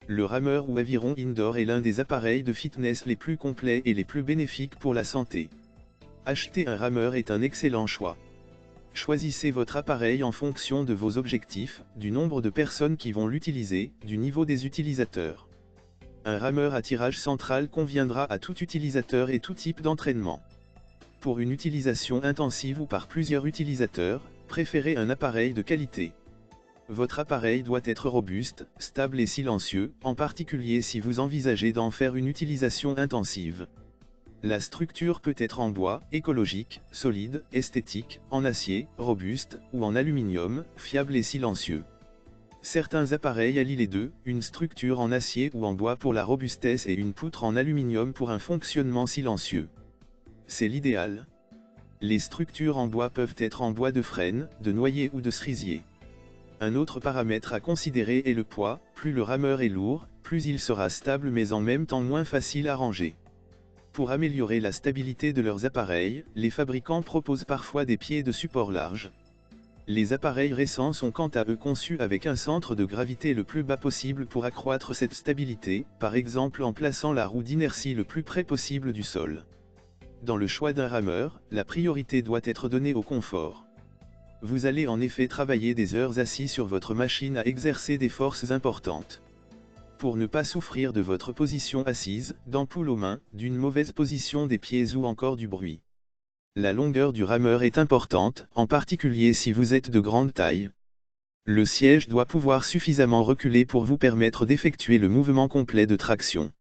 Le rameur ou aviron indoor est l'un des appareils de fitness les plus complets et les plus bénéfiques pour la santé. Acheter un rameur est un excellent choix. Choisissez votre appareil en fonction de vos objectifs, du nombre de personnes qui vont l'utiliser, du niveau des utilisateurs. Un rameur à tirage central conviendra à tout utilisateur et tout type d'entraînement. Pour une utilisation intensive ou par plusieurs utilisateurs, préférez un appareil de qualité. Votre appareil doit être robuste, stable et silencieux, en particulier si vous envisagez d'en faire une utilisation intensive. La structure peut être en bois, écologique, solide, esthétique, en acier, robuste, ou en aluminium, fiable et silencieux. Certains appareils allient les deux, une structure en acier ou en bois pour la robustesse et une poutre en aluminium pour un fonctionnement silencieux. C'est l'idéal. Les structures en bois peuvent être en bois de frêne, de noyer ou de cerisier. Un autre paramètre à considérer est le poids, plus le rameur est lourd, plus il sera stable mais en même temps moins facile à ranger. Pour améliorer la stabilité de leurs appareils, les fabricants proposent parfois des pieds de support large. Les appareils récents sont quant à eux conçus avec un centre de gravité le plus bas possible pour accroître cette stabilité, par exemple en plaçant la roue d'inertie le plus près possible du sol. Dans le choix d'un rameur, la priorité doit être donnée au confort. Vous allez en effet travailler des heures assis sur votre machine à exercer des forces importantes. Pour ne pas souffrir de votre position assise, d'ampoules aux mains, d'une mauvaise position des pieds ou encore du bruit. La longueur du rameur est importante, en particulier si vous êtes de grande taille. Le siège doit pouvoir suffisamment reculer pour vous permettre d'effectuer le mouvement complet de traction.